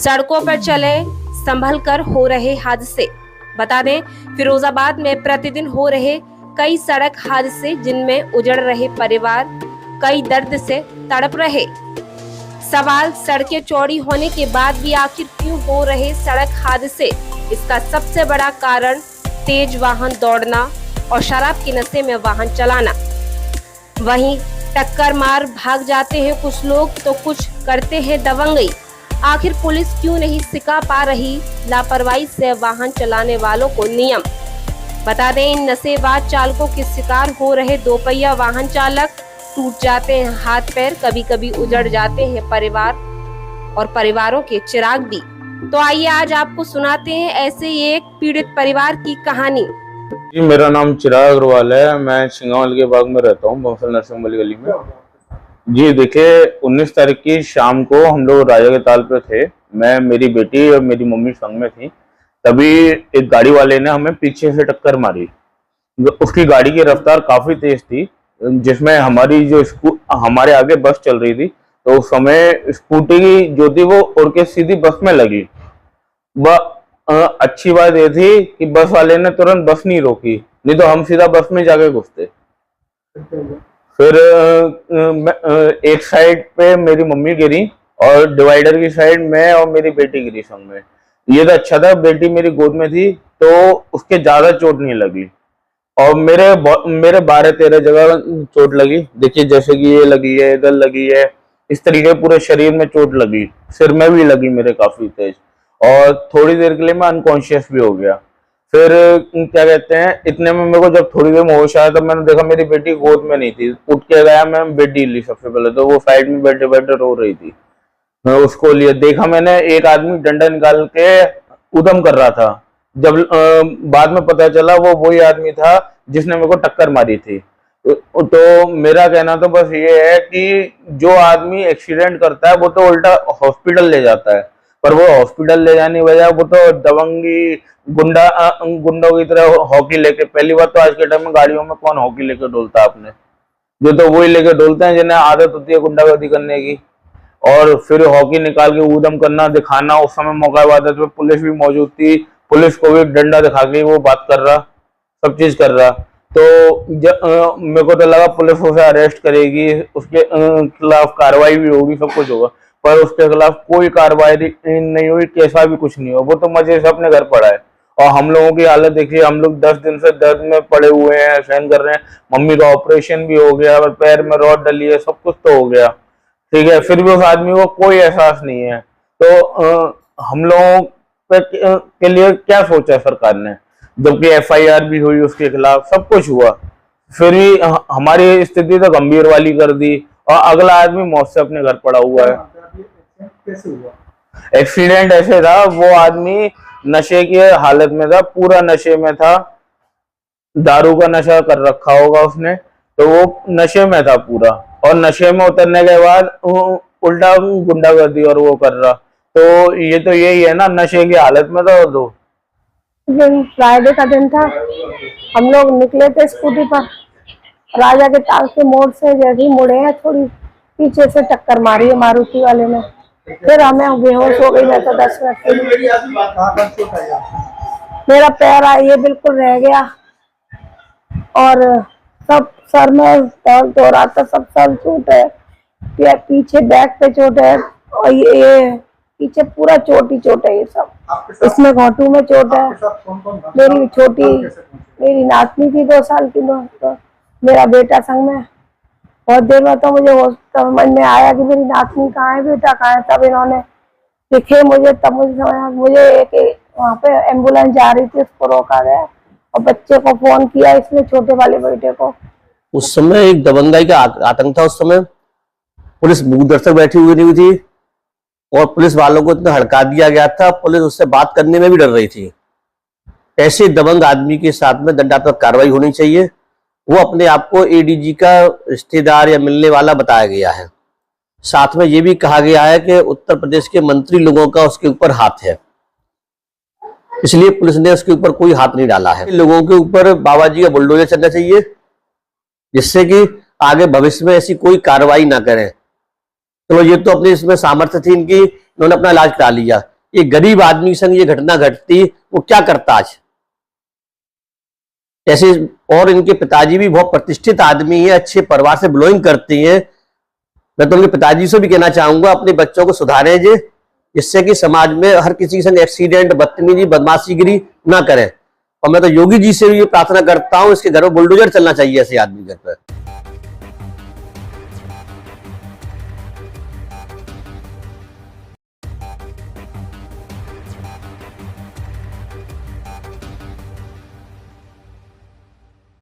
सड़कों पर चले संभल कर हो रहे हादसे। बता दें, फिरोजाबाद में प्रतिदिन हो रहे कई सड़क हादसे जिनमें उजड़ रहे परिवार कई दर्द से तड़प रहे। सवाल, सड़कें चौड़ी होने के बाद भी आखिर क्यों हो रहे सड़क हादसे? इसका सबसे बड़ा कारण तेज वाहन दौड़ना और शराब के नशे में वाहन चलाना। वहीं टक्कर मार भाग जाते हैं कुछ लोग तो कुछ करते हैं दबंगई। आखिर पुलिस क्यों नहीं सिखा पा रही लापरवाही से वाहन चलाने वालों को नियम? बता दें, इन नशेबाज चालकों के शिकार हो रहे दोपहिया वाहन चालक, टूट जाते हैं हाथ पैर, कभी कभी उजड़ जाते हैं परिवार और परिवारों के चिराग भी। तो आइए आज आपको सुनाते हैं ऐसे ही एक पीड़ित परिवार की कहानी। जी, मेरा नाम चिराग अग्रवाल है। मैं सिंगावल के बाग में रहता हूँ, बंसल नरसिंह वाली गली में। जी देखिए, 19 तारीख की शाम को हम लोग राजा के ताल पे थे। मैं, मेरी बेटी और मेरी मम्मी संग में थी। तभी एक गाड़ी वाले ने हमें पीछे से टक्कर मारी। उसकी गाड़ी की रफ्तार काफी तेज थी, जिसमें हमारे आगे बस चल रही थी। तो उस समय स्कूटी जो थी वो उड़ के सीधी बस में लगी। अच्छी बात ये थी कि बस वाले ने तुरंत बस नहीं रोकी, नहीं तो हम सीधा बस में जाके घुसते। फिर एक साइड पे मेरी मम्मी गिरी और डिवाइडर की साइड मैं और मेरी बेटी गिरी संग में। ये तो अच्छा था, बेटी मेरी गोद में थी तो उसके ज्यादा चोट नहीं लगी। और मेरे 12-13 जगह चोट लगी। देखिए, जैसे कि ये लगी है, इधर लगी है, इस तरीके पूरे शरीर में चोट लगी। सिर में भी लगी मेरे काफी तेज, और थोड़ी देर के लिए मैं अनकॉन्शियस भी हो गया। फिर क्या कहते हैं, इतने में मेरे को जब थोड़ी देर में होश आया तब मैंने देखा मेरी बेटी गोद में नहीं थी। उठ के गया, मैं बेटी ली सबसे पहले, तो वो साइड में बैठे बैठे रो रही थी। मैं उसको लिया, देखा मैंने एक आदमी डंडा निकाल के उधम कर रहा था। जब बाद में पता चला वो वही आदमी था जिसने मेरे को टक्कर मारी थी। तो मेरा कहना तो बस ये है कि जो आदमी एक्सीडेंट करता है वो तो उल्टा हॉस्पिटल ले जाता है, पर वो हॉस्पिटल ले जाने की बजाय वो तो दबंगी गुंडों की तरह हॉकी लेके, पहली बात तो आज के टाइम में गाड़ियों में कौन हॉकी लेके डोलता है अपने, जो तो वही लेके डोलते हैं जिन्हें आदत होती है गुंडागर्दी करने की। और फिर हॉकी निकाल के ऊधम करना, दिखाना। उस समय मौका इबादत में पुलिस भी मौजूद थी, पुलिस को भी डंडा दिखा के वो बात कर रहा, सब चीज कर रहा। तो मेरे को तो लगा पुलिस उसे अरेस्ट करेगी, उसके खिलाफ कार्रवाई भी होगी, सब कुछ होगा, पर उसके खिलाफ कोई कार्रवाई नहीं हुई, कैसा भी कुछ नहीं हुआ। वो तो मजे से अपने घर पड़ा है। और हम लोगों की हालत देखिए, हम लोग 10 दिन से दर्द में पड़े हुए हैं, सहन कर रहे हैं। मम्मी का ऑपरेशन भी हो गया और पैर में रॉड डली है, सब कुछ तो हो गया, ठीक है, फिर भी उस आदमी को कोई एहसास नहीं है। तो हम लोगों के लिए क्या सोचा सरकार ने, जबकि FIR भी हुई उसके खिलाफ, सब कुछ हुआ, फिर भी हमारी स्थिति तो गंभीर वाली कर दी और अगला आदमी मौत से अपने घर पड़ा हुआ है। कैसे हुआ एक्सीडेंट? ऐसे था, वो आदमी नशे की हालत में था, पूरा नशे में था, दारू का नशा कर रखा होगा उसने, तो वो नशे में था पूरा। और नशे में उतरने के बाद उल्टा गुंडागर्दी और वो कर रहा। तो ये तो यही है ना, नशे की हालत में था। तो फ्राइडे का दिन था, हम लोग निकले थे स्कूटी पर, राजा के ताल के मोड़ से जैसे ही मुड़े हैं, थोड़ी पीछे से टक्कर मारी है मारुति वाले ने। फिर हमें बेहोश हो गई मैं तो 10 मिनट के लिए। मेरा पैर ये बिल्कुल रह गया और सब सर में दर्द हो रहा था, सब सर चोट है, पीछे बैक पे चोट है और ये पीछे पूरा चोट ही चोट है। ये सब इसमें घोटू में चोट है। मेरी छोटी मेरी नातनी थी 2 साल की, तो मेरा बेटा संग में। बहुत देर में तो मुझे समझ में आया कि मेरी नातनी कहाँ है, बेटा कहाँ है। तब इन्होंने दिखे मुझे, तब मुझे समझ, मुझे एक वहाँ पे एम्बुलेंस जा रही थी, उसको रोका गया और बच्चे को फोन किया, इसने छोटे वाले बेटे को। उस समय एक दबंगाई का आतंक था। उस समय पुलिस मुंह दर्शक बैठी हुई नहीं थी और पुलिस वालों को इतना हड़का दिया गया था, पुलिस उससे बात करने में भी डर रही थी। ऐसे दबंग आदमी के साथ में दंडात्मक कार्रवाई होनी चाहिए। वो अपने आप को ADG का रिश्तेदार या मिलने वाला बताया गया है। साथ में ये भी कहा गया है कि उत्तर प्रदेश के मंत्री लोगों का उसके ऊपर हाथ है, इसलिए पुलिस ने उसके ऊपर कोई हाथ नहीं डाला है। लोगों के ऊपर बाबा जी का बुलडोजर चलना चाहिए, जिससे कि आगे भविष्य में ऐसी कोई कार्रवाई ना करें। तो ये तो अपनी इसमें सामर्थ्य थी इनकी, इन्होंने अपना इलाज करा लिया, कि गरीब आदमी संग ये घटना घटती, वो क्या करता आज। ऐसे और इनके पिताजी भी बहुत प्रतिष्ठित आदमी है, अच्छे परिवार से बिलोंग करती हैं। मैं तो उनके पिताजी से भी कहना चाहूंगा अपने बच्चों को सुधारें जे, जिससे कि समाज में हर किसी के संग एक्सीडेंट, बदतमीजी, बदमाशीगिरी ना करें। और मैं तो योगी जी से भी ये प्रार्थना करता हूं, इसके घर में बुलडोजर चलना चाहिए ऐसे आदमी घर पर।